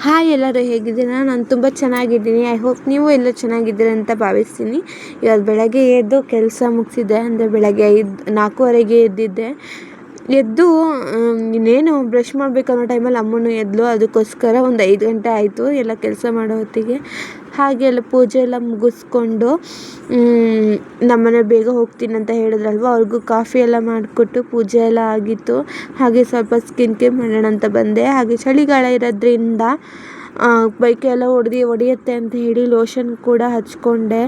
Hi ಎಲ್ಲರೂ ಹೇಗಿದ್ದೀರಾ? ನಾನು ತುಂಬ ಚೆನ್ನಾಗಿದ್ದೀನಿ. ಐ ಹೋಪ್ ನೀವು ಎಲ್ಲ ಚೆನ್ನಾಗಿದ್ದೀರ ಅಂತ ಭಾವಿಸ್ತೀನಿ. ಇವತ್ತು ಬೆಳಗ್ಗೆ ಎದ್ದು ಕೆಲಸ ಮುಗಿಸಿದ್ದೆ. ಅಂದರೆ ಬೆಳಗ್ಗೆ 4:15ಗೆ ಎದ್ದಿದ್ದೆ. ಎದ್ದು ಇನ್ನೇನು ಬ್ರಷ್ ಮಾಡಬೇಕನ್ನೋ ಟೈಮಲ್ಲಿ ಅಮ್ಮನೂ ಎದ್ಲು. ಅದಕ್ಕೋಸ್ಕರ ಒಂದು 5 ಗಂಟೆ ಆಯಿತು ಎಲ್ಲ ಕೆಲಸ ಮಾಡೋ ಹೊತ್ತಿಗೆ. ಹಾಗೆ ಎಲ್ಲ ಪೂಜೆ ಎಲ್ಲ ಮುಗಿಸ್ಕೊಂಡು ನಮ್ಮನೆ ಬೇಗ ಹೋಗ್ತೀನಿ ಅಂತ ಹೇಳಿದ್ರಲ್ವ, ಅವ್ರಿಗೂ ಕಾಫಿ ಎಲ್ಲ ಮಾಡಿಕೊಟ್ಟು ಪೂಜೆ ಎಲ್ಲ ಆಗಿತ್ತು. ಹಾಗೆ ಸ್ವಲ್ಪ ಸ್ಕಿನ್ ಕೇರ್ ಮಾಡೋಣ ಅಂತ ಬಂದೆ. ಹಾಗೆ ಚಳಿಗಾಲ ಇರೋದ್ರಿಂದ ಬೈಕೆಲ್ಲ ಹೊಡೆಯುತ್ತೆ ಅಂತ ಹೇಳಿ ಲೋಷನ್ ಕೂಡ ಹಚ್ಕೊಂಡೆ.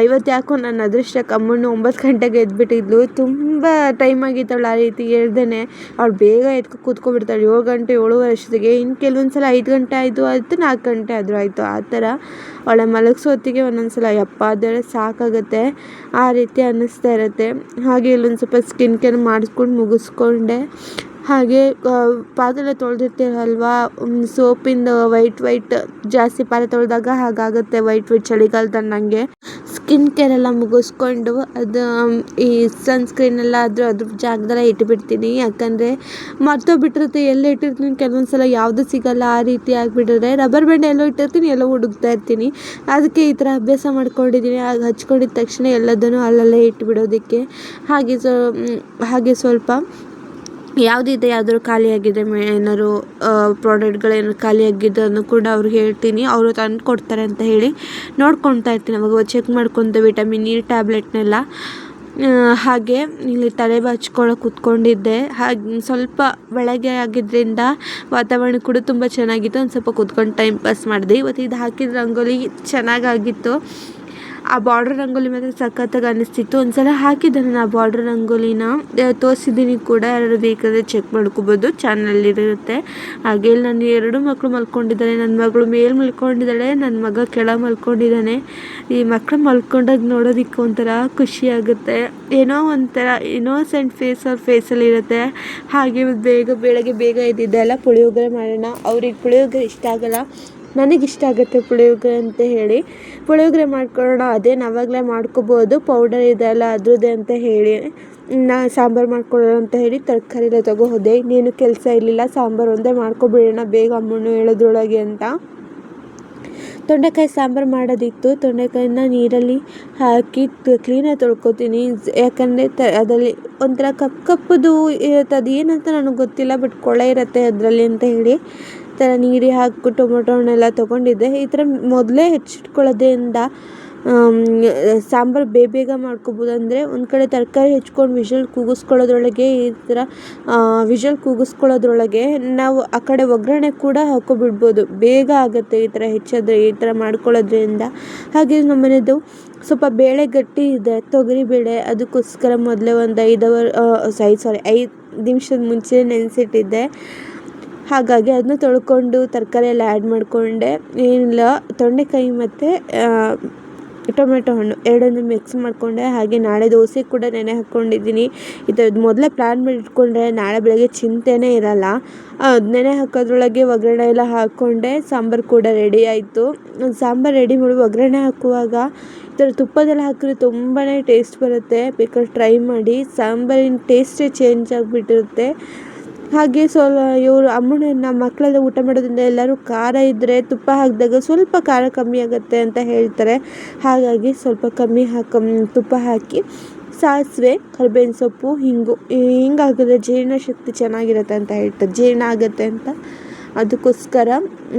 ಇವತ್ತು ಯಾಕೋ ನನ್ನ ಅದೃಷ್ಟಕ್ಕೆ ಅಮ್ಮಣ್ಣು 9 ಗಂಟೆಗೆ ಎದ್ಬಿಟ್ಟಿದ್ಲು. ತುಂಬ ಟೈಮ್ ಆಗಿತ್ತವಳು ಆ ರೀತಿ ಹೇಳ್ದೇ. ಅವಳು ಬೇಗ ಎದ್ದು ಕೂತ್ಕೊಬಿಡ್ತಾಳೆ 7 ಗಂಟೆ 7:30 ಅಷ್ಟೊತ್ತಿಗೆ. ಇನ್ನು ಕೆಲವೊಂದು ಸಲ 5 ಗಂಟೆ ಆಯಿತು 4 ಗಂಟೆ ಆದರೂ ಆಯಿತು. ಆ ಥರ ಅವಳ ಮಲಗಿಸೋ ಹೊತ್ತಿಗೆ ಒಂದೊಂದು ಸಲ ಯಪ್ಪ ಅದೆಲ್ಲ ಸಾಕಾಗುತ್ತೆ, ಆ ರೀತಿ ಅನ್ನಿಸ್ತಾ ಇರುತ್ತೆ. ಹಾಗೆ ಇಲ್ಲೊಂದು ಸ್ವಲ್ಪ ಸ್ಕಿನ್ ಕೇರ್ ಮಾಡಿಸ್ಕೊಂಡು ಮುಗಿಸ್ಕೊಂಡೆ. ಹಾಗೆ ಪಾತ್ರೆ ತೊಳೆದಿರ್ತೀರಲ್ವ, ಸೋಪಿಂದ ವೈಟ್ ಜಾಸ್ತಿ ಪಾತ್ರೆ ತೊಳೆದಾಗ ಹಾಗಾಗುತ್ತೆ, ವೈಟ್ ಚಳಿಗಾಲದಲ್ಲಿ ನನಗೆ. ಸ್ಕಿನ್ ಕೇರ್ ಎಲ್ಲ ಮುಗಿಸ್ಕೊಂಡು ಅದು ಈ ಸನ್ಸ್ಕ್ರೀನ್ ಎಲ್ಲ ಅದ್ರ ಜಾಗದಲ್ಲೇ ಇಟ್ಬಿಡ್ತೀನಿ. ಯಾಕಂದರೆ ಮರ್ತೋಗ್ಬಿಟ್ಟಿರುತ್ತೆ, ಎಲ್ಲೇ ಇಟ್ಟಿರ್ತೀನಿ ಕೆಲವೊಂದು ಸಲ ಯಾವುದು ಸಿಗಲ್ಲ. ಆ ರೀತಿ ಆಗಿಬಿಟ್ಟಿದ್ರೆ ರಬ್ಬರ್ ಬ್ಯಾಂಡ್ ಎಲ್ಲೋ ಇಟ್ಟಿರ್ತೀನಿ, ಎಲ್ಲೋ ಹುಡುಕ್ತಾ ಇರ್ತೀನಿ. ಅದಕ್ಕೆ ಈ ಥರ ಅಭ್ಯಾಸ ಮಾಡ್ಕೊಂಡಿದ್ದೀನಿ. ಆಗ ಹಚ್ಕೊಂಡಿದ್ದ ತಕ್ಷಣ ಎಲ್ಲದನ್ನು ಅಲ್ಲಲ್ಲೇ ಇಟ್ಬಿಡೋದಕ್ಕೆ. ಹಾಗೆ ಸ್ವಲ್ಪ ಯಾವುದಾದ್ರೂ ಖಾಲಿಯಾಗಿದೆ, ಏನಾದ್ರು ಪ್ರಾಡಕ್ಟ್ಗಳೇನು ಖಾಲಿಯಾಗಿದ್ದನ್ನು ಕೂಡ ಅವ್ರಿಗೆ ಹೇಳ್ತೀನಿ, ಅವರು ತಂದು ಕೊಡ್ತಾರೆ ಅಂತ ಹೇಳಿ ನೋಡ್ಕೊತಾ ಇರ್ತೀನಿ. ಅವಾಗ ಚೆಕ್ ಮಾಡ್ಕೊತ ವಿಟಮಿನ್ E ಟ್ಯಾಬ್ಲೆಟ್ನೆಲ್ಲ. ಹಾಗೆ ಇಲ್ಲಿ ತಲೆ ಬಾಚ್ಕೊಳ್ಳೋ ಕೂತ್ಕೊಂಡಿದ್ದೆ. ಹಾಗೆ ಸ್ವಲ್ಪ ಬೆಳಗ್ಗೆ ಆಗಿದ್ದರಿಂದ ವಾತಾವರಣ ಕೂಡ ತುಂಬ ಚೆನ್ನಾಗಿತ್ತು. ಒಂದು ಸ್ವಲ್ಪ ಕೂತ್ಕೊಂಡು ಟೈಮ್ ಪಾಸ್ ಮಾಡಿದೆ. ಇವತ್ತು ಇದು ಹಾಕಿದ ರಂಗೋಲಿ ಚೆನ್ನಾಗಾಗಿತ್ತು. ಆ ಬಾರ್ಡ್ರ್ ರಂಗೋಲಿ ಮಾತ್ರ ಸಖತ್ತಾಗಿ ಅನ್ನಿಸ್ತಿತ್ತು. ಒಂದು ಸಲ ಹಾಕಿದ್ದೆ ನಾನು ಆ ಬಾರ್ಡ್ರ್ ರಂಗೋಲಿನ, ತೋರಿಸಿದ್ದೀನಿ ಕೂಡ, ಯಾರು ಬೇಕಾದರೆ ಚೆಕ್ ಮಾಡ್ಕೋಬೋದು, ಚಾನಲಲ್ಲಿರುತ್ತೆ. ಹಾಗೆ ಇಲ್ಲಿ ನನ್ನ 2 ಮಕ್ಕಳು ಮಲ್ಕೊಂಡಿದ್ದಾರೆ. ನನ್ನ ಮಗಳು ಮೇಲೆ ಮಲ್ಕೊಂಡಿದ್ದಾಳೆ, ನನ್ನ ಮಗ ಕೆಳಗೆ ಮಲ್ಕೊಂಡಿದ್ದಾನೆ. ಈ ಮಕ್ಕಳು ಮಲ್ಕೊಂಡಾಗ ನೋಡೋದಕ್ಕೆ ಒಂಥರ ಖುಷಿಯಾಗುತ್ತೆ, ಏನೋ ಒಂಥರ ಇನ್ನೋಸೆಂಟ್ ಫೇಸಲ್ಲಿ ಇರುತ್ತೆ. ಹಾಗೆ ಬೆಳಗ್ಗೆ ಬೇಗ ಎದ್ದಿದ್ದೆ ಅಲ್ಲ, ಪುಳಿಯೋಗರೆ ಮಾಡೋಣ. ಅವ್ರಿಗೆ ಪುಳಿಯೋಗರೆ ಇಷ್ಟ ಆಗಲ್ಲ, ನನಗಿಷ್ಟ ಆಗುತ್ತೆ ಪುಳಿಯೋಗರೆ ಅಂತ ಹೇಳಿ ಪುಳಿಯೋಗರೆ ಮಾಡ್ಕೊಳ್ಳೋಣ. ಅದೇನು ಆವಾಗಲೇ ಮಾಡ್ಕೋಬೋದು, ಪೌಡರ್ ಇದೆಲ್ಲ ಅದ್ರದ್ದೇ ಅಂತ ಹೇಳಿ ಸಾಂಬಾರು ಮಾಡ್ಕೊಳ್ಳೋಣ ಅಂತ ಹೇಳಿ ತರಕಾರಿ ಎಲ್ಲ ಹೋದೆ. ಇನ್ನೇನು ಕೆಲಸ ಇರಲಿಲ್ಲ, ಸಾಂಬಾರು ಒಂದೇ ಮಾಡ್ಕೊಬಿಡೋಣ ಬೇಗ ಅಮ್ಮಣ್ಣು ಹೇಳೋದ್ರೊಳಗೆ ಅಂತ. ತೊಂಡೆಕಾಯಿ ಸಾಂಬಾರು ಮಾಡೋದಿತ್ತು. ತೊಂಡೆಕಾಯಿನ ನೀರಲ್ಲಿ ಹಾಕಿ ಕ್ಲೀನಾಗಿ ತೊಳ್ಕೊತೀನಿ. ಯಾಕಂದರೆ ಅದರಲ್ಲಿ ಒಂಥರ ಕಪ್ಪದು ಇರುತ್ತೆ, ಅದು ಏನಂತ ನನಗೆ ಗೊತ್ತಿಲ್ಲ, ಬಟ್ ಕೊಳೆ ಇರುತ್ತೆ ಅದರಲ್ಲಿ ಅಂತ ಹೇಳಿ ಥರ ನೀರಿಗೆ ಹಾಕ್ಬಿಟ್ಟು ಟೊಮೊಟೊ ಹಣ್ಣೆಲ್ಲ ತೊಗೊಂಡಿದ್ದೆ. ಈ ಥರ ಮೊದಲೇ ಹೆಚ್ಚಿಟ್ಕೊಳ್ಳೋದ್ರಿಂದ ಸಾಂಬಾರು ಬೇಗ ಮಾಡ್ಕೊಬೋದು. ಅಂದರೆ ಒಂದು ಕಡೆ ತರಕಾರಿ ಹೆಚ್ಕೊಂಡು ವಿಷಲ್ ಕೂಗಿಸ್ಕೊಳ್ಳೋದ್ರೊಳಗೆ ನಾವು ಆ ಕಡೆ ಒಗ್ಗರಣೆ ಕೂಡ ಹಾಕ್ಕೊಬಿಡ್ಬೋದು, ಬೇಗ ಆಗುತ್ತೆ ಈ ಥರ ಹೆಚ್ಚೋದ್ರೆ, ಈ ಥರ ಮಾಡ್ಕೊಳ್ಳೋದ್ರಿಂದ. ಹಾಗೆ ನಮ್ಮನೆಯದು ಸ್ವಲ್ಪ ಬೇಳೆ ಗಟ್ಟಿ ಇದೆ, ತೊಗರಿಬೇಳೆ. ಅದಕ್ಕೋಸ್ಕರ ಮೊದಲೇ ಒಂದು 5 ನಿಮಿಷದ ಮುಂಚೆ ನೆನೆಸಿಟ್ಟಿದ್ದೆ. ಹಾಗಾಗಿ ಅದನ್ನ ತೊಳ್ಕೊಂಡು ತರಕಾರಿ ಎಲ್ಲ ಆ್ಯಡ್ ಮಾಡಿಕೊಂಡೆ. ಏನಿಲ್ಲ, ತೊಂಡೆಕಾಯಿ ಮತ್ತು ಟೊಮೆಟೊ ಹಣ್ಣು ಎರಡನ್ನೂ ಮಿಕ್ಸ್ ಮಾಡಿಕೊಂಡೆ. ಹಾಗೆ ನಾಳೆ ದೋಸೆ ಕೂಡ ನೆನೆ ಹಾಕ್ಕೊಂಡಿದ್ದೀನಿ. ಇದು ಮೊದಲೇ ಪ್ಲ್ಯಾನ್ ಮಾಡಿ ಇಟ್ಕೊಂಡ್ರೆ ನಾಳೆ ಬೆಳಗ್ಗೆ ಚಿಂತೆನೇ ಇರಲ್ಲ. ನೆನೆ ಹಾಕೋದ್ರೊಳಗೆ ಒಗ್ಗರಣೆ ಎಲ್ಲ ಹಾಕ್ಕೊಂಡೆ. ಸಾಂಬಾರು ಕೂಡ ರೆಡಿ ಆಯಿತು. ಸಾಂಬಾರು ರೆಡಿ ಮಾಡಿ ಒಗ್ಗರಣೆ ಹಾಕುವಾಗ ಈ ಥರ ತುಪ್ಪದೆಲ್ಲ ಹಾಕಿದ್ರೆ ತುಂಬಾ ಟೇಸ್ಟ್ ಬರುತ್ತೆ, ಬೇಕಾದ್ರೆ ಟ್ರೈ ಮಾಡಿ. ಸಾಂಬಾರಿನ ಟೇಸ್ಟೇ ಚೇಂಜ್ ಆಗಿಬಿಟ್ಟಿರುತ್ತೆ. ಹಾಗೆ ಇವರು ಅಮ್ಮನ ನಮ್ಮ ಮಕ್ಕಳೆಲ್ಲ ಊಟ ಮಾಡೋದ್ರಿಂದ ಎಲ್ಲರೂ ಖಾರ ಇದ್ದರೆ ತುಪ್ಪ ಹಾಕಿದಾಗ ಸ್ವಲ್ಪ ಖಾರ ಕಮ್ಮಿ ಆಗುತ್ತೆ ಅಂತ ಹೇಳ್ತಾರೆ. ಹಾಗಾಗಿ ಸ್ವಲ್ಪ ಕಮ್ಮಿ ತುಪ್ಪ ಹಾಕಿ ಸಾಸಿವೆ, ಕರಿಬೇವಿನ ಸೊಪ್ಪು, ಹಿಂಗಾಗಿದ್ರೆ ಜೀರ್ಣಶಕ್ತಿ ಚೆನ್ನಾಗಿರುತ್ತೆ ಅಂತ ಹೇಳ್ತಾರೆ, ಜೀರ್ಣ ಆಗುತ್ತೆ ಅಂತ. ಅದಕ್ಕೋಸ್ಕರ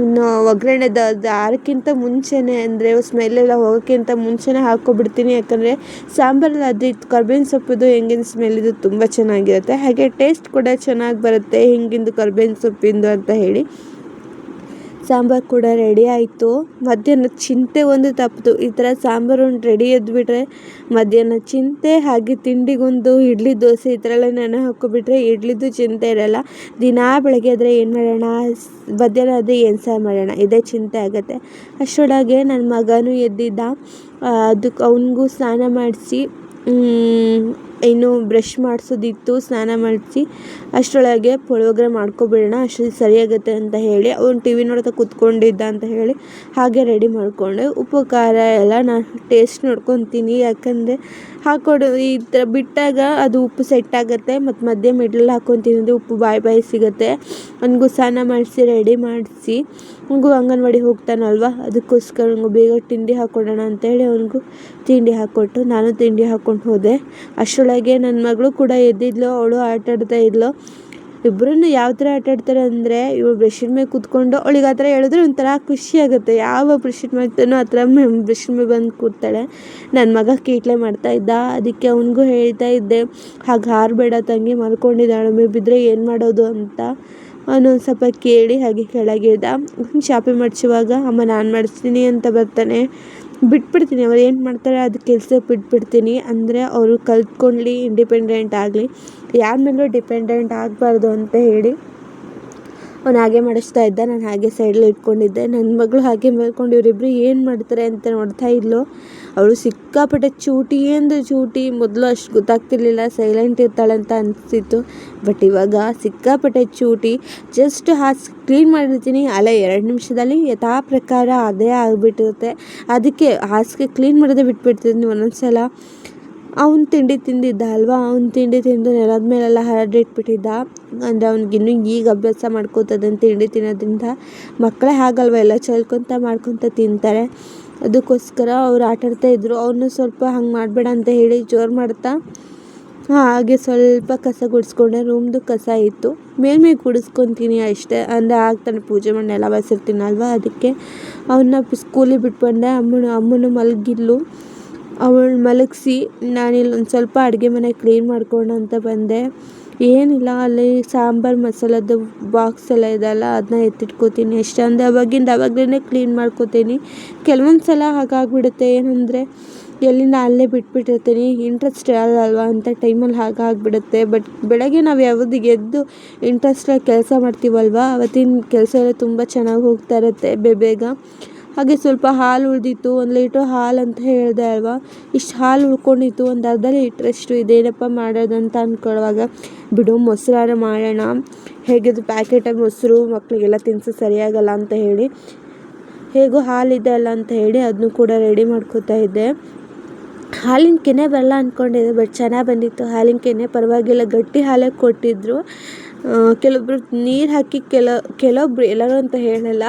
ಒಗ್ಗರಣೆದು ಆರಕ್ಕಿಂತ ಮುಂಚೆನೇ, ಅಂದರೆ ಸ್ಮೆಲ್ಲೆಲ್ಲ ಹೋಗೋಕ್ಕಿಂತ ಮುಂಚೆನೇ ಹಾಕ್ಕೊಬಿಡ್ತೀನಿ. ಯಾಕಂದರೆ ಸಾಂಬಾರಲ್ಲಿ ಅದು ಕರ್ಬೇವಿನ ಸೊಪ್ಪಿದು ಹೆಂಗಿನ ಸ್ಮೆಲ್ಲಿದು ತುಂಬ ಚೆನ್ನಾಗಿರುತ್ತೆ. ಹಾಗೆ ಟೇಸ್ಟ್ ಕೂಡ ಚೆನ್ನಾಗಿ ಬರುತ್ತೆ ಹಿಂಗಿಂದು ಕರ್ಬೇವಿನ ಸೊಪ್ಪಿಂದು ಅಂತ ಹೇಳಿ. ಸಾಂಬಾರು ಕೂಡ ರೆಡಿ ಆಯಿತು. ಮಧ್ಯಾಹ್ನ ಚಿಂತೆ ಒಂದು ತಪ್ಪಿತು. ಈ ಥರ ಸಾಂಬಾರು ಒಂದು ರೆಡಿ ಎದ್ಬಿಟ್ರೆ ಮಧ್ಯಾಹ್ನ ಚಿಂತೆ. ಹಾಗೆ ತಿಂಡಿಗೊಂದು ಇಡ್ಲಿ ದೋಸೆ ಈ ಥರ ಎಲ್ಲ ನೆನೆ ಹಾಕ್ಕೊಬಿಟ್ರೆ ಇಡ್ಲಿದು ಚಿಂತೆ ಇರೋಲ್ಲ. ದಿನಾ ಬೆಳಗ್ಗೆ ಆದರೆ ಏನು ಮಾಡೋಣ, ಮಧ್ಯಾಹ್ನ ಆದರೆ ಏನು ಸಾರು ಮಾಡೋಣ, ಇದೇ ಚಿಂತೆ ಆಗುತ್ತೆ. ಅಷ್ಟರೊಳಗೆ ನನ್ನ ಮಗನೂ ಎದ್ದಿದ್ದ. ಅದಕ್ಕೆ ಅವನಿಗೂ ಸ್ನಾನ ಮಾಡಿಸಿ ಇನ್ನು ಬ್ರಷ್ ಮಾಡಿಸೋದಿತ್ತು, ಸ್ನಾನ ಮಾಡಿಸಿ ಅಷ್ಟರೊಳಗೆ ಪುಳಿಯೋಗರೆ ಮಾಡ್ಕೊಬಿಡೋಣ, ಅಷ್ಟು ಸರಿಯಾಗುತ್ತೆ ಅಂತ ಹೇಳಿ ಅವ್ನು ಟಿ ವಿ ನೋಡ್ತಾ ಕೂತ್ಕೊಂಡಿದ್ದ ಅಂತ ಹೇಳಿ ಹಾಗೆ ರೆಡಿ ಮಾಡಿಕೊಂಡೆ. ಉಪ್ಪು ಖಾರ ಎಲ್ಲ ನಾನು ಟೇಸ್ಟ್ ನೋಡ್ಕೊತೀನಿ, ಯಾಕಂದರೆ ಹಾಕೊಡು ಈ ಥರ ಬಿಟ್ಟಾಗ ಅದು ಉಪ್ಪು ಸೆಟ್ ಆಗುತ್ತೆ, ಮತ್ತು ಮಧ್ಯೆ ಮಿಡ್ಲಲ್ಲಿ ಹಾಕ್ಕೊತೀನಿ ಉಪ್ಪು ಬಾಯಿ ಸಿಗುತ್ತೆ. ಅವನಿಗೂ ಸ್ನಾನ ಮಾಡಿಸಿ ರೆಡಿ ಮಾಡಿಸಿ ಅವನಿಗೂ ಅಂಗನವಾಡಿ ಹೋಗ್ತಾನಲ್ವ, ಅದಕ್ಕೋಸ್ಕರ ಅವನಿಗೂ ಬೇಗ ತಿಂಡಿ ಹಾಕ್ಕೊಡೋಣ ಅಂತೇಳಿ ಅವನಿಗೂ ತಿಂಡಿ ಹಾಕ್ಕೊಟ್ಟು ನಾನು ತಿಂಡಿ ಹಾಕ್ಕೊಂಡು ಹೋದೆ. ಅಷ್ಟರೊಳಗೆ ನನ್ನ ಮಗಳು ಕೂಡ ಎದ್ದಿದ್ಲು, ಅವಳು ಆಟಾಡ್ತಾ ಇದ್ಲು. ಇಬ್ಬರೂ ಯಾವ ಥರ ಆಟಾಡ್ತಾರೆ ಅಂದರೆ, ಇವಳು ಬ್ರಷಿನ ಮೇಲೆ ಕೂತ್ಕೊಂಡು ಅವಳಿಗೆ ಆ ಥರ ಹೇಳಿದ್ರೆ ಒಂಥರ ಖುಷಿ ಆಗುತ್ತೆ. ಯಾವ ಬ್ರಷಿನ ಮಾಡ್ತಾನೋ ಆ ಥರ ಬ್ರಷಿನ ಮೇಲೆ ಬಂದು ಕೂರ್ತಾಳೆ. ನನ್ನ ಮಗ ಕೀಟ್ಲೆ ಮಾಡ್ತಾಯಿದ್ದ, ಅದಕ್ಕೆ ಅವನಿಗೂ ಹೇಳ್ತಾ ಇದ್ದೆ ಹಾಗೆ ಹಾರಬೇಡ ತಂಗಿ, ಮಲ್ಕೊಂಡಿದ್ದಾಳೆ, ಮೇ ಬಿದ್ದರೆ ಏನು ಮಾಡೋದು ಅಂತ. ಅವನು ಒಂದು ಸ್ವಲ್ಪ ಕೇಳಿ ಹಾಗೆ ಕೆಳಗಿದ್ದ. ಶಾಪೆ ಮಾಡಿಸುವಾಗ ಅಮ್ಮ ನಾನು ಮಾಡಿಸ್ತೀನಿ ಅಂತ ಬರ್ತಾನೆ. ಬಿಟ್ಬಿಡ್ತೀನಿ, ಅವ್ರು ಏನು ಮಾಡ್ತಾರೆ ಅದು ಕೆಲಸ ಬಿಟ್ಬಿಡ್ತೀನಿ, ಅಂದರೆ ಅವರು ಕಲ್ತ್ಕೊಳ್ಳಿ, ಇಂಡಿಪೆಂಡೆಂಟ್ ಆಗಲಿ, ಯಾರ ಮೇಲೂ ಡಿಪೆಂಡೆಂಟ್ ಆಗಬಾರ್ದು ಅಂತ ಹೇಳಿ ಅವ್ನು ಹಾಗೆ ಮಾಡಿಸ್ತಾ ಇದ್ದ. ನಾನು ಹಾಗೆ ಸೈಡಲ್ಲಿ ಇಟ್ಕೊಂಡಿದ್ದೆ. ನನ್ನ ಮಗಳು ಹಾಗೆ ಮಲ್ಕೊಂಡು ಇವರಿಬ್ಬರು ಏನು ಮಾಡ್ತಾರೆ ಅಂತ ನೋಡ್ತಾ ಇದ್ಲು. ಅವಳು ಸಿಕ್ಕಾಪಟ್ಟೆ ಚೂಟಿ ಅಂದರೆ ಚೂಟಿ. ಮೊದಲು ಅಷ್ಟು ಗೊತ್ತಾಗ್ತಿರ್ಲಿಲ್ಲ, ಸೈಲೆಂಟ್ ಇರ್ತಾಳೆ ಅಂತ ಅನಿಸ್ತಿತ್ತು, ಬಟ್ ಇವಾಗ ಸಿಕ್ಕಾಪಟ್ಟೆ ಚೂಟಿ. ಜಸ್ಟ್ ಕ್ಲೀನ್ ಮಾಡಿರ್ತೀನಿ, ಅಲ್ಲ 2 ನಿಮಿಷದಲ್ಲಿ ಯಥಾ ಪ್ರಕಾರ ಅದೇ ಆಗಿಬಿಟ್ಟಿರುತ್ತೆ. ಅದಕ್ಕೆ ಹಾಸಿಗೆ ಕ್ಲೀನ್ ಮಾಡೋದೇ ಬಿಟ್ಬಿಡ್ತಿದ್ದೀನಿ ಒಂದೊಂದು ಸಲ. ಅವ್ನು ತಿಂಡಿ ತಿಂದಿದ್ದ ಅಲ್ವಾ, ಅವ್ನು ತಿಂಡಿ ತಿಂದು ನೆಲದ ಮೇಲೆಲ್ಲ ಹರಡಿಟ್ಬಿಟ್ಟಿದ್ದ. ಅಂದರೆ ಅವ್ನಿಗಿನ್ನೂ ಈಗ ಅಭ್ಯಾಸ ಮಾಡ್ಕೋತದಂತ ತಿಂಡಿ ತಿನ್ನೋದ್ರಿಂದ. ಮಕ್ಕಳೇ ಹಾಗಲ್ವ, ಎಲ್ಲ ಚೆಲ್ಕೊತ ಮಾಡ್ಕೊತ ತಿಂತಾರೆ. ಅದಕ್ಕೋಸ್ಕರ ಅವ್ರು ಆಟಾಡ್ತಾ ಇದ್ದರು. ಅವನು ಸ್ವಲ್ಪ ಹಂಗೆ ಮಾಡಬೇಡ ಅಂತ ಹೇಳಿ ಜೋರು ಮಾಡ್ತಾ ಹಾಗೆ ಸ್ವಲ್ಪ ಕಸ ಗುಡಿಸ್ಕೊಂಡೆ. ರೂಮ್ದು ಕಸ ಇತ್ತು, ಮೇಲ್ಮೇ ಗುಡಿಸ್ಕೊತೀನಿ ಅಷ್ಟೇ, ಅಂದರೆ ಆಗ್ತಾನೆ ಪೂಜೆ ಮಾಡಿ ನೆಲ ಬಸಿರ್ತೀನಲ್ವ, ಅದಕ್ಕೆ ಅವನ್ನ ಸ್ಕೂಲಿಗೆ ಬಿಟ್ಬಂಡೆ. ಅಮ್ಮನು ಮಲಗಿದ್ಲು, ಅವಳು ಮಲಗಿಸಿ ನಾನಿಲ್ಲಿ ಒಂದು ಸ್ವಲ್ಪ ಅಡುಗೆ ಮನೆ ಕ್ಲೀನ್ ಮಾಡ್ಕೊಂಡು ಅಂತ ಬಂದೆ. ಏನಿಲ್ಲ, ಅಲ್ಲಿ ಸಾಂಬಾರು ಮಸಾಲದ್ದು ಬಾಕ್ಸ್ ಎಲ್ಲ ಇದೆಲ್ಲ ಅದನ್ನ ಎತ್ತಿಟ್ಕೋತೀನಿ ಅಷ್ಟೇ. ಅಂದರೆ ಅವಾಗಲೇ ಕ್ಲೀನ್ ಮಾಡ್ಕೋತೀನಿ. ಕೆಲವೊಂದು ಸಲ ಹಾಗಾಗ್ಬಿಡುತ್ತೆ, ಏನಂದರೆ ಎಲ್ಲಿಂದ ಅಲ್ಲೇ ಬಿಟ್ಬಿಟ್ಟಿರ್ತೀನಿ, ಇಂಟ್ರೆಸ್ಟ್ ಇರಲ್ಲಲ್ವ ಅಂತ ಟೈಮಲ್ಲಿ ಹಾಗಾಗ್ಬಿಡುತ್ತೆ. ಬಟ್ ಬೆಳಗ್ಗೆ ನಾವು ಯಾವುದಿಗೆ ಎದ್ದು ಇಂಟ್ರೆಸ್ಟಾಗಿ ಕೆಲಸ ಮಾಡ್ತೀವಲ್ವ, ಅವತ್ತಿನ ಕೆಲಸ ಎಲ್ಲ ತುಂಬ ಚೆನ್ನಾಗಿ ಹೋಗ್ತಾ ಇರುತ್ತೆ ಬೇಗ. ಹಾಗೆ ಸ್ವಲ್ಪ ಹಾಲು ಉಳಿದಿತ್ತು, 1 ಲೀಟ್ರ್ ಹಾಲು ಅಂತ ಹೇಳಿದೆ ಅಲ್ವಾ, ಇಷ್ಟು ಹಾಲು ಉಳ್ಕೊಂಡಿತ್ತು, ಒಂದು ಅರ್ಧ ಲೀಟ್ರಷ್ಟು. ಇದೇನಪ್ಪ ಮಾಡೋದಂತ ಅಂದ್ಕೊಳ್ಳುವಾಗ ಬಿಡು ಮೊಸರಾರ ಮಾಡೋಣ, ಹೇಗಿದ್ದು ಪ್ಯಾಕೆಟಾಗಿ ಮೊಸರು ಮಕ್ಕಳಿಗೆಲ್ಲ ತಿನ್ನಿಸು ಸರಿಯಾಗಲ್ಲ ಅಂತ ಹೇಳಿ, ಹೇಗೋ ಹಾಲಿದೆ ಅಲ್ಲ ಅಂತ ಹೇಳಿ ಅದನ್ನು ಕೂಡ ರೆಡಿ ಮಾಡ್ಕೋತಾ ಇದ್ದೆ. ಹಾಲಿನ ಕೆನೆ ಬರಲ್ಲ ಅಂದ್ಕೊಂಡಿದ್ದೆ, ಬಟ್ ಚೆನ್ನಾಗಿ ಬಂದಿತ್ತು ಹಾಲಿನ ಕೆನೆ, ಪರವಾಗಿಲ್ಲ. ಗಟ್ಟಿ ಹಾಲೇ ಕೊಟ್ಟಿದ್ದರು. ಕೆಲವೊಬ್ರು ನೀರು ಹಾಕಿ ಕೆಲವೊಬ್ರು ಎಲ್ಲರೂ ಅಂತ ಹೇಳಲ್ಲ,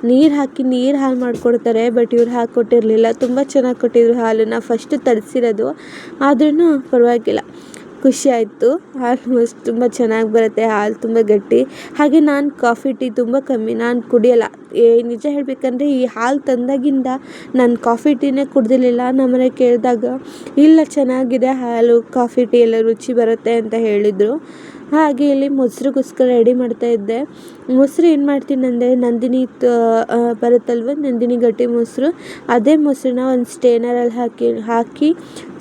ನೀರು ಹಾಕಿ ಹಾಲು ಮಾಡಿಕೊಡ್ತಾರೆ, ಬಟ್ ಇವ್ರು ಹಾಕ್ಕೊಟ್ಟಿರಲಿಲ್ಲ. ತುಂಬ ಚೆನ್ನಾಗಿ ಕೊಟ್ಟಿದ್ರು ಹಾಲನ್ನು, ಫಸ್ಟ್ ತರಿಸಿರೋದು, ಆದ್ರೂ ಪರವಾಗಿಲ್ಲ, ಖುಷಿ ಆಯಿತು. ಹಾಲು ತುಂಬ ಚೆನ್ನಾಗಿ ಬರುತ್ತೆ, ಹಾಲು ತುಂಬ ಗಟ್ಟಿ. ಹಾಗೆ ನಾನು ಕಾಫಿ ಟೀ ತುಂಬ ಕಮ್ಮಿ ನಾನು ಕುಡಿಯೋಲ್ಲ. ನಿಜ ಹೇಳಬೇಕಂದ್ರೆ ಈ ಹಾಲು ತಂದಾಗಿಂದ ನಾನು ಕಾಫಿ ಟೀನೇ ಕುಡ್ದಿರಲಿಲ್ಲ. ನಮ್ಮನೆ ಕೇಳಿದಾಗ ಇಲ್ಲ ಚೆನ್ನಾಗಿದೆ ಹಾಲು, ಕಾಫಿ ಟೀ ಎಲ್ಲ ರುಚಿ ಬರುತ್ತೆ ಅಂತ ಹೇಳಿದರು. ಹಾಗೆ ಇಲ್ಲಿ ಮೊಸರಿಗೋಸ್ಕರ ರೆಡಿ ಮಾಡ್ತಾಯಿದ್ದೆ. ಮೊಸರು ಏನು ಮಾಡ್ತೀನಿ ಅಂದರೆ, ನಂದಿನಿ ಬರುತ್ತಲ್ವ, ನಂದಿನಿ ಗಟ್ಟಿ ಮೊಸರು, ಅದೇ ಮೊಸರನ್ನ ಒಂದು ಸ್ಟೇನರಲ್ಲಿ ಹಾಕಿ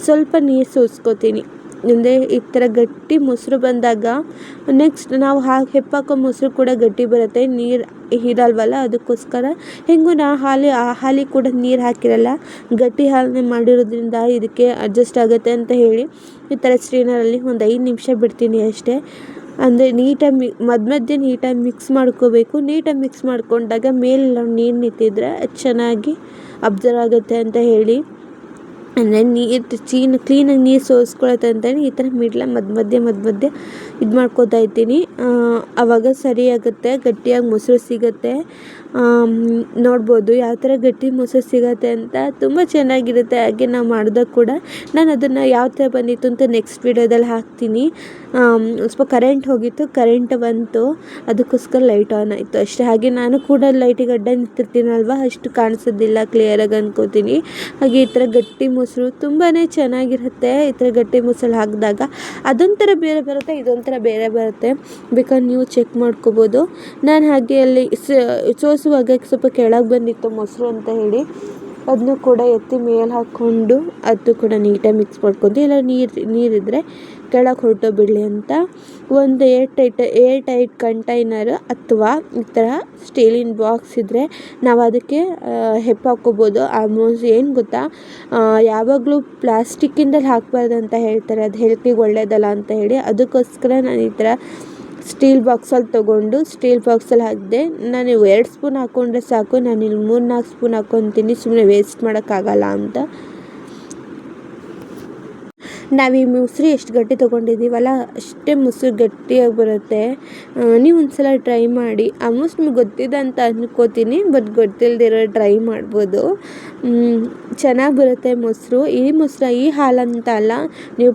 ಸ್ವಲ್ಪ ನೀರು ಸೋಸ್ಕೋತೀನಿ. ಅಂದರೆ ಈ ಥರ ಗಟ್ಟಿ ಮೊಸರು ಬಂದಾಗ ನೆಕ್ಸ್ಟ್ ನಾವು ಹೆಪ್ಪಾಕೋ ಮೊಸರು ಕೂಡ ಗಟ್ಟಿ ಬರುತ್ತೆ, ನೀರು ಇರಲ್ವಲ್ಲ, ಅದಕ್ಕೋಸ್ಕರ ಹೆಂಗೂ ಹಾಲಿಗೆ ಕೂಡ ನೀರು ಹಾಕಿರಲ್ಲ, ಗಟ್ಟಿ ಹಾಲನ್ನೇ ಮಾಡಿರೋದ್ರಿಂದ ಇದಕ್ಕೆ ಅಡ್ಜಸ್ಟ್ ಆಗುತ್ತೆ ಅಂತ ಹೇಳಿ ಈ ಥರ ಸ್ಟ್ರೈನರಲ್ಲಿ ಒಂದು 5 ನಿಮಿಷ ಬಿಡ್ತೀನಿ ಅಷ್ಟೇ. ಅಂದರೆ ನೀಟಾಗಿ ಮಧ್ಯೆ ನೀಟಾಗಿ ಮಿಕ್ಸ್ ಮಾಡ್ಕೋಬೇಕು. ನೀಟಾಗಿ ಮಿಕ್ಸ್ ಮಾಡ್ಕೊಂಡಾಗ ಮೇಲೆಲ್ಲ ನೀರು ನಿಂತಿದ್ರೆ ಚೆನ್ನಾಗಿ ಅಬ್ಸರ್ವ್ ಆಗುತ್ತೆ ಅಂತ ಹೇಳಿ, ಅಂದರೆ ನೀರು ಕ್ಲೀನಾಗಿ ನೀರು ಸೋಸ್ಕೊಳತ್ತೆ ಅಂತೇಳಿ ಈ ಥರ ಮಧ್ಯೆ ಇದು ಮಾಡ್ಕೋತಾ ಇದ್ದೀನಿ. ಆವಾಗ ಸರಿಯಾಗುತ್ತೆ, ಗಟ್ಟಿಯಾಗಿ ಮೊಸರು ಸಿಗುತ್ತೆ. ನೋಡ್ಬೋದು ಯಾವ ಥರ ಗಟ್ಟಿ ಮೊಸರು ಸಿಗುತ್ತೆ ಅಂತ, ತುಂಬ ಚೆನ್ನಾಗಿರುತ್ತೆ. ಹಾಗೆ ನಾವು ಮಾಡಿದಾಗ ಕೂಡ ನಾನು ಅದನ್ನು ಯಾವ ಥರ ಬಂದಿತ್ತು ಅಂತ ನೆಕ್ಸ್ಟ್ ವೀಡಿಯೋದಲ್ಲಿ ಹಾಕ್ತೀನಿ. ಸ್ವಲ್ಪ ಕರೆಂಟ್ ಹೋಗಿತ್ತು, ಕರೆಂಟ್ ಬಂತು, ಅದಕ್ಕೋಸ್ಕರ ಲೈಟ್ ಆನ್ ಆಯಿತು ಅಷ್ಟೇ. ಹಾಗೆ ನಾನು ಕೂಡ ಲೈಟಿಗೆ ಅಡ್ಡ ನಿಂತಿರ್ತೀನಲ್ವ, ಅಷ್ಟು ಕಾಣಿಸೋದಿಲ್ಲ ಕ್ಲಿಯರಾಗಿ ಅನ್ಕೋತೀನಿ. ಹಾಗೆ ಈ ಥರ ಗಟ್ಟಿ ಮೊಸರು ತುಂಬಾ ಚೆನ್ನಾಗಿರುತ್ತೆ. ಈ ಥರ ಗಟ್ಟಿ ಮೊಸರು ಹಾಕಿದಾಗ ಅದೊಂಥರ ಬೇರೆ ಬರುತ್ತೆ, ಇದೊಂಥರ ಬೇರೆ ಬರುತ್ತೆ, ಬೇಕಾದ್ರೆ ನೀವು ಚೆಕ್ ಮಾಡ್ಕೋಬೋದು. ನಾನು ಹಾಗೆ ಅಲ್ಲಿ ಸೋಸುವಾಗ ಸ್ವಲ್ಪ ಕೆಳಗೆ ಬಂದಿತ್ತು ಮೊಸರು ಅಂತ ಹೇಳಿ ಅದನ್ನು ಕೂಡ ಎತ್ತಿ ಮೇಲೆ ಹಾಕ್ಕೊಂಡು ಅದು ಕೂಡ ನೀಟಾಗಿ ಮಿಕ್ಸ್ ಮಾಡ್ಕೊಂಡು, ಇಲ್ಲ ನೀರಿದ್ದರೆ ಕೆಳಗೆ ಹೊರಟೋಗ್ಬಿಡಲಿ ಅಂತ ಒಂದು ಏರ್ ಟೈಟ್ ಕಂಟೈನರ್ ಅಥವಾ ಈ ಥರ ಸ್ಟೀಲಿನ ಬಾಕ್ಸ್ ಇದ್ದರೆ ನಾವು ಅದಕ್ಕೆ ಹಾಕ್ಕೋಬೋದು. ಆಲ್ಮೋಸ್ಟ್ ಏನು ಗೊತ್ತಾ, ಯಾವಾಗಲೂ ಪ್ಲಾಸ್ಟಿಕ್ಕಿಂದಲ್ಲಿ ಹಾಕಬಾರ್ದು ಅಂತ ಹೇಳ್ತಾರೆ, ಅದು ಹೆಲ್ತಿಗೆ ಒಳ್ಳೆಯದಲ್ಲ ಅಂತ ಹೇಳಿ. ಅದಕ್ಕೋಸ್ಕರ ನಾನು ಈ ಥರ ಸ್ಟೀಲ್ ಬಾಕ್ಸಲ್ಲಿ ತೊಗೊಂಡು ಸ್ಟೀಲ್ ಬಾಕ್ಸಲ್ಲಿ ಹಾಕಿದೆ. ನಾನು 2 ಸ್ಪೂನ್ ಹಾಕ್ಕೊಂಡ್ರೆ ಸಾಕು, ನಾನು ಇಲ್ಲಿ 3-4 ಸ್ಪೂನ್ ಹಾಕ್ಕೊತೀನಿ, ಸುಮ್ಮನೆ ವೇಸ್ಟ್ ಮಾಡೋಕ್ಕಾಗಲ್ಲ ಅಂತ. ನಾವು ಈ ಮೊಸರು ಎಷ್ಟು ಗಟ್ಟಿ ತೊಗೊಂಡಿದ್ದೀವಲ್ಲ ಅಷ್ಟೇ ಮೊಸರು ಗಟ್ಟಿಯಾಗಿ ಬರುತ್ತೆ. ನೀವು ಒಂದ್ಸಲ ಟ್ರೈ ಮಾಡಿ. ಆಲ್ಮೋಸ್ಟ್ ನಿಮ್ಗೆ ಗೊತ್ತಿದೆ ಅಂತ ಅನ್ಕೋತೀನಿ, ಬಟ್ ಗೊತ್ತಿಲ್ಲದಿರೋ ಟ್ರೈ ಮಾಡ್ಬೋದು. ಚೆನ್ನಾಗಿ ಬರುತ್ತೆ ಮೊಸರು. ಈ ಹಾಲಂತ ಅಲ್ಲ, ನೀವು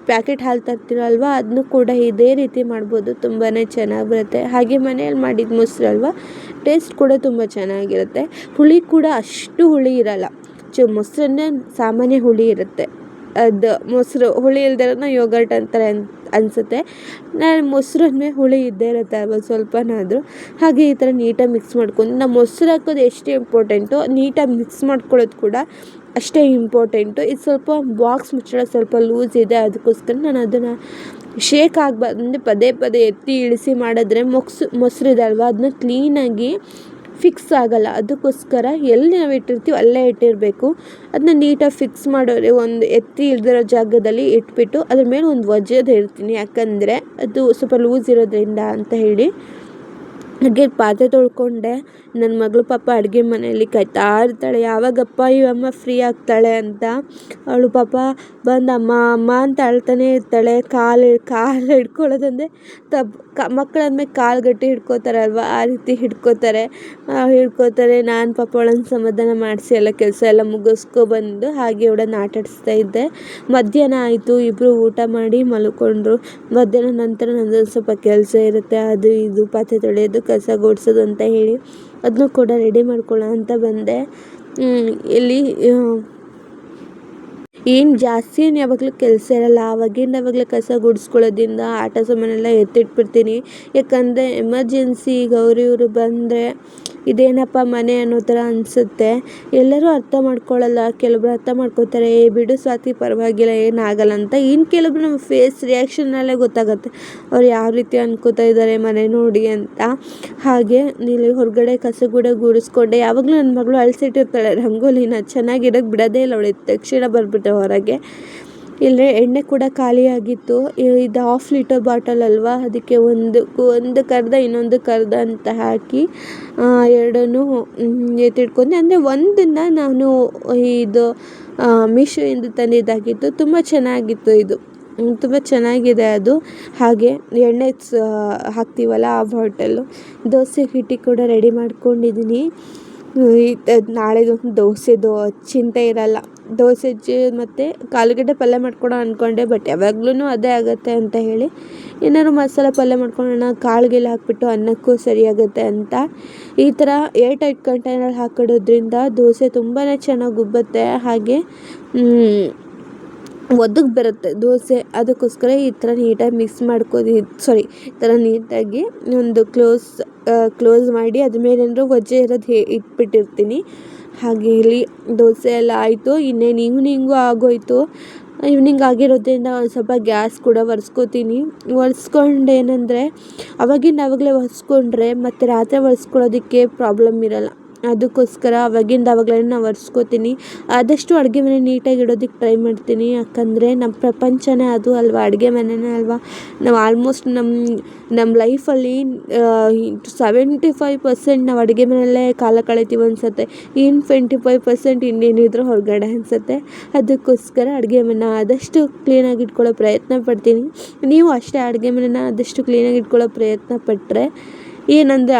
ಪ್ಯಾಕೆಟ್ ಹಾಲು ತರ್ತೀರಲ್ವ ಅದನ್ನು ಕೂಡ ಇದೇ ರೀತಿ ಮಾಡ್ಬೋದು, ತುಂಬಾ ಚೆನ್ನಾಗಿ ಬರುತ್ತೆ. ಹಾಗೆ ಮನೇಲಿ ಮಾಡಿದ ಮೊಸರು ಅಲ್ವ, ಟೇಸ್ಟ್ ಕೂಡ ತುಂಬ ಚೆನ್ನಾಗಿರುತ್ತೆ. ಹುಳಿ ಕೂಡ ಅಷ್ಟು ಹುಳಿ ಇರಲ್ಲ. ಮೊಸರನ್ನೇ ಸಾಮಾನ್ಯ ಹುಳಿ ಇರುತ್ತೆ. ಅದು ಮೊಸರು ಹುಳಿ ಇಲ್ದಿರೋದನ್ನ ಯೋಗರ್ಟ್ ಅಂತಾರೆ ಅನಿಸುತ್ತೆ. ನಾನು ಮೊಸರು ಅಂದಮೇಲೆ ಹುಳಿ ಇದ್ದೇ ಇರುತ್ತೆ ಅಲ್ವ ಸ್ವಲ್ಪನಾದರೂ. ಹಾಗೆ ಈ ಥರ ನೀಟಾಗಿ ಮಿಕ್ಸ್ ಮಾಡ್ಕೊಂಡು, ನಾವು ಮೊಸರು ಹಾಕೋದು ಎಷ್ಟು ಇಂಪಾರ್ಟೆಂಟು, ನೀಟಾಗಿ ಮಿಕ್ಸ್ ಮಾಡ್ಕೊಳ್ಳೋದು ಕೂಡ ಅಷ್ಟೇ ಇಂಪಾರ್ಟೆಂಟು. ಇದು ಸ್ವಲ್ಪ ಬಾಕ್ಸ್ ಮುಚ್ಚಳ ಸ್ವಲ್ಪ ಲೂಸ್ ಇದೆ, ಅದಕ್ಕೋಸ್ಕರ ನಾನು ಅದನ್ನು ಶೇಕ್ ಆಗಬಾರ್ದು ಅಂದರೆ ಪದೇ ಪದೇ ಎತ್ತಿ ಇಳಿಸಿ ಮಾಡಿದ್ರೆ ಮೊಸರು ಇದೆ ಅಲ್ವ ಅದನ್ನ ಕ್ಲೀನಾಗಿ ಫಿಕ್ಸ್ ಆಗೋಲ್ಲ. ಅದಕ್ಕೋಸ್ಕರ ಎಲ್ಲಿ ನಾವು ಇಟ್ಟಿರ್ತೀವಿ ಅಲ್ಲೇ ಇಟ್ಟಿರಬೇಕು. ಅದನ್ನ ನೀಟಾಗಿ ಫಿಕ್ಸ್ ಮಾಡೋರೆ ಒಂದು ಎತ್ತಿ ಇಳ್ದಿರೋ ಜಾಗದಲ್ಲಿ ಇಟ್ಬಿಟ್ಟು ಅದ್ರ ಮೇಲೆ ಒಂದು ಒಜ್ಜೆದು ಇರ್ತೀನಿ, ಯಾಕಂದರೆ ಅದು ಸ್ವಲ್ಪ ಲೂಸ್ ಇರೋದ್ರಿಂದ ಅಂತ ಹೇಳಿ. ಹಾಗೆ ಪಾತ್ರೆ ತೊಳ್ಕೊಂಡೆ. ನನ್ನ ಮಗಳು ಪಾಪ ಅಡುಗೆ ಮನೆಯಲ್ಲಿ ಕಾಯ್ತಾ ಇರ್ತಾಳೆ, ಯಾವಾಗಪ್ಪ ಇವಮ್ಮ ಫ್ರೀ ಆಗ್ತಾಳೆ ಅಂತ. ಅವಳು ಪಾಪ ಬಂದು ಅಮ್ಮ ಅಮ್ಮ ಅಂತ ಅಳ್ತಾನೆ ಇರ್ತಾಳೆ. ಕಾಲು ಹಿಡ್ಕೊಳ್ಳೋದಂದರೆ ಮಕ್ಕಳಾದ್ಮೇಲೆ ಕಾಲು ಗಟ್ಟಿ ಹಿಡ್ಕೋತಾರಲ್ವ, ಆ ರೀತಿ ಹಿಡ್ಕೋತಾರೆ. ನಾನು ಪಾಪ ಅವಳನ್ನು ಸಮಾಧಾನ ಮಾಡಿಸಿ ಎಲ್ಲ ಕೆಲಸ ಎಲ್ಲ ಮುಗಿಸ್ಕೊಬಂದು ಹಾಗೆ ಅವಳನ್ನು ಆಟಾಡಿಸ್ತಾ ಇದ್ದೆ. ಮಧ್ಯಾಹ್ನ ಆಯಿತು, ಇಬ್ಬರು ಊಟ ಮಾಡಿ ಮಲ್ಕೊಂಡ್ರು. ಮಧ್ಯಾಹ್ನ ನಂತರ ನನ್ನದು ಸ್ವಲ್ಪ ಕೆಲಸ ಇರುತ್ತೆ, ಅದು ಇದು ಪಾತ್ರೆ ತೊಳೆಯೋದು ಕಸ ಗುಡಿಸೋದು ಅಂತ ಹೇಳಿ ಅದನ್ನು ಕೂಡ ರೆಡಿ ಮಾಡ್ಕೊಳ್ಳೋ ಅಂತ ಬಂದೆ. ಇಲ್ಲಿ ಏನು ಜಾಸ್ತಿ ಯಾವಾಗಲೂ ಕೆಲಸ ಇರಲ್ಲ, ಆವಾಗಲೇ ಕಸ ಗುಡಿಸ್ಕೊಳ್ಳೋದ್ರಿಂದ ಆಟ ಸಾಮಾನೆಲ್ಲ ಎತ್ತಿಟ್ಬಿಡ್ತೀನಿ. ಯಾಕಂದರೆ ಎಮರ್ಜೆನ್ಸಿ ಈಗ ಇವರು ಬಂದರೆ ಇದೇನಪ್ಪ ಮನೆ ಅನ್ನೋ ಥರ ಅನಿಸುತ್ತೆ. ಎಲ್ಲರೂ ಅರ್ಥ ಮಾಡ್ಕೊಳ್ಳಲ್ಲ, ಕೆಲವೊಬ್ರು ಅರ್ಥ ಮಾಡ್ಕೋತಾರೆ, ಬಿಡು ಸ್ವಾತಿ ಪರವಾಗಿಲ್ಲ ಏನಾಗಲ್ಲ ಅಂತ. ಇನ್ನು ಕೆಲವೊಬ್ರು ನಮ್ಮ ಫೇಸ್ ರಿಯಾಕ್ಷನ್ನಲ್ಲೇ ಗೊತ್ತಾಗುತ್ತೆ ಅವ್ರು ಯಾವ ರೀತಿ ಅನ್ಕೋತಾ ಇದ್ದಾರೆ ಮನೆ ನೋಡಿ ಅಂತ. ಹಾಗೆ ನೀನು ಹೊರಗಡೆ ಕಸ ಕೂಡ ಗುಡಿಸ್ಕೊಂಡೆ. ಯಾವಾಗಲೂ ನನ್ನ ಮಗಳು ಅಳಿಸಿಟ್ಟಿರ್ತಾಳೆ ರಂಗೋಲಿನ, ಚೆನ್ನಾಗಿಡೋಕ್ಕೆ ಬಿಡೋದೇ ಇಲ್ಲ ಅವಳು. ತಕ್ಷಣ ಬರ್ಬಿಟ್ಟೆ ಹೊರಗೆ. ಇಲ್ಲೇ ಎಣ್ಣೆ ಕೂಡ ಖಾಲಿಯಾಗಿತ್ತು. ಇದು 1/2 ಲೀಟರ್ ಬಾಟಲ್ ಅಲ್ವಾ, ಅದಕ್ಕೆ ಒಂದು ಕರ್ದ ಇನ್ನೊಂದು ಕರ್ದ ಅಂತ ಹಾಕಿ ಎರಡನ್ನೂ ಎತ್ತಿಟ್ಕೊಂಡೆ. ಅಂದರೆ ಒಂದನ್ನು ನಾನು ಇದು ಮೀಶೋಯಿಂದ ತಂದಿದ್ದಾಗಿತ್ತು, ತುಂಬ ಚೆನ್ನಾಗಿತ್ತು. ಇದು ತುಂಬ ಚೆನ್ನಾಗಿದೆ ಅದು. ಹಾಗೆ ಎಣ್ಣೆ ಹಾಕ್ತೀವಲ್ಲ ಆ ಬಾಟಲು. ದೋಸೆ ಹಿಟ್ಟು ಕೂಡ ರೆಡಿ ಮಾಡ್ಕೊಂಡಿದ್ದೀನಿ. ನಾಳೆದು ದೋಸೆದು ಚಿಂತೆ ಇರಲ್ಲ. ದೋಸೆ ಮತ್ತು ಆಲೂಗಡ್ಡೆ ಪಲ್ಯ ಮಾಡ್ಕೊಳೋ ಅಂದ್ಕೊಂಡೆ, ಬಟ್ ಯಾವಾಗ್ಲೂ ಅದೇ ಆಗುತ್ತೆ ಅಂತ ಹೇಳಿ ಏನಾದ್ರು ಮಸಾಲೆ ಪಲ್ಯ ಮಾಡ್ಕೊಳ್ಳೋಣ, ಕಾಳುಗೆಲ್ಲ ಹಾಕ್ಬಿಟ್ಟು ಅನ್ನಕ್ಕೂ ಸರಿಯಾಗುತ್ತೆ ಅಂತ ಈ ಥರ ಏರ್ ಟೈಟ್ ಕಂಟೈನರ್ ಹಾಕಿಡೋದ್ರಿಂದ ದೋಸೆ ತುಂಬಾ ಚೆನ್ನಾಗಿ ಉಬ್ಬುತ್ತೆ. ಹಾಗೆ ಒದಗಿ ಬರುತ್ತೆ ದೋಸೆ. ಅದಕ್ಕೋಸ್ಕರ ಈ ಥರ ನೀಟಾಗಿ ಮಿಕ್ಸ್ ಈ ಥರ ನೀಟಾಗಿ ಒಂದು ಕ್ಲೋಸ್ ಮಾಡಿ ಅದ್ರ ಮೇಲೆ ಏನಾದ್ರು ಒಜ್ಜೆ ಇರೋದು ಇಟ್ಬಿಟ್ಟಿರ್ತೀನಿ. ಹಾಗೆ ಇಲ್ಲಿ ದೋಸೆ ಎಲ್ಲ ಆಯಿತು. ಇನ್ನೇನು ಈವ್ನಿಂಗು ಆಗೋಯಿತು. ಈವ್ನಿಂಗ್ ಆಗಿರೋದ್ರಿಂದ ಒಂದು ಸ್ವಲ್ಪ ಗ್ಯಾಸ್ ಕೂಡ ಒರೆಸ್ಕೊಂಡು ಏನಂದರೆ ಆವಾಗಲೇ ಒರೆಸ್ಕೊಂಡ್ರೆ ಮತ್ತು ರಾತ್ರಿ ಒರೆಸ್ಕೊಳ್ಳೋದಕ್ಕೆ ಪ್ರಾಬ್ಲಮ್ ಇರಲ್ಲ. ಅದಕ್ಕೋಸ್ಕರ ಆವಾಗಲೇ ನಾನು ಒರೆಸ್ಕೋತೀನಿ. ಆದಷ್ಟು ಅಡುಗೆ ಮನೆ ನೀಟಾಗಿ ಇಡೋದಕ್ಕೆ ಟ್ರೈ ಮಾಡ್ತೀನಿ, ಯಾಕಂದರೆ ನಮ್ಮ ಪ್ರಪಂಚನೇ ಅದು ಅಲ್ವಾ, ಅಡುಗೆ ಮನೆಯೇ ಅಲ್ವಾ. ನಾವು ಆಲ್ಮೋಸ್ಟ್ ನಮ್ಮ ಲೈಫಲ್ಲಿ 75% ನಾವು ಅಡುಗೆ ಮನೆಯಲ್ಲೇ ಕಾಲ ಕಳಿತೀವಿ ಅನಿಸುತ್ತೆ. ಇನ್ನು 25% ಇನ್ನೇನಿದ್ರು ಹೊರಗಡೆ ಅನಿಸುತ್ತೆ. ಅದಕ್ಕೋಸ್ಕರ ಅಡುಗೆ ಮನೆ ಆದಷ್ಟು ಕ್ಲೀನಾಗಿ ಇಟ್ಕೊಳ್ಳೋ ಪ್ರಯತ್ನ ಪಡ್ತೀನಿ. ನೀವು ಅಷ್ಟೇ ಅಡುಗೆ ಮನೆನ ಆದಷ್ಟು ಕ್ಲೀನಾಗಿ ಇಟ್ಕೊಳ್ಳೋ ಪ್ರಯತ್ನ ಪಟ್ಟರೆ ಏನಂದರೆ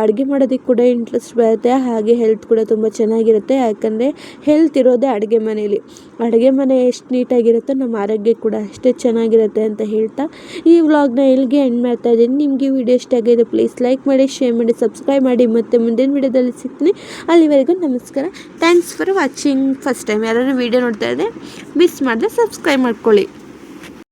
ಅಡುಗೆ ಮಾಡೋದಕ್ಕೆ ಕೂಡ ಇಂಟ್ರೆಸ್ಟ್ ಬರುತ್ತೆ. ಹಾಗೆ ಹೆಲ್ತ್ ಕೂಡ ತುಂಬ ಚೆನ್ನಾಗಿರುತ್ತೆ, ಯಾಕಂದರೆ ಹೆಲ್ತ್ ಇರೋದೇ ಅಡುಗೆ ಮನೇಲಿ. ಅಡುಗೆ ಮನೆ ಎಷ್ಟು ನೀಟಾಗಿರುತ್ತೋ ನಮ್ಮ ಆರೋಗ್ಯ ಕೂಡ ಅಷ್ಟೇ ಚೆನ್ನಾಗಿರುತ್ತೆ ಅಂತ ಹೇಳ್ತಾ ಈ ವ್ಲಾಗ್ನ ಇಲ್ಲಿಗೆ ಎಂಡ್ ಮಾಡ್ತಾ ಇದ್ದೀನಿ. ನಿಮಗೆ ಈ ವಿಡಿಯೋ ಇಷ್ಟ ಆಗಿದೆ ಪ್ಲೀಸ್ ಲೈಕ್ ಮಾಡಿ, ಶೇರ್ ಮಾಡಿ, ಸಬ್ಸ್ಕ್ರೈಬ್ ಮಾಡಿ. ಮತ್ತು ಮುಂದಿನ ವಿಡಿಯೋದಲ್ಲಿ ಸಿಗ್ತೀನಿ. ಅಲ್ಲಿವರೆಗೂ ನಮಸ್ಕಾರ. Thanks for watching. First time ಯಾರಾದರೂ ವಿಡಿಯೋ ನೋಡ್ತಾ ಇದ್ದರೆ ಮಿಸ್ ಮಾಡದೆ ಸಬ್ಸ್ಕ್ರೈಬ್ ಮಾಡ್ಕೊಳ್ಳಿ.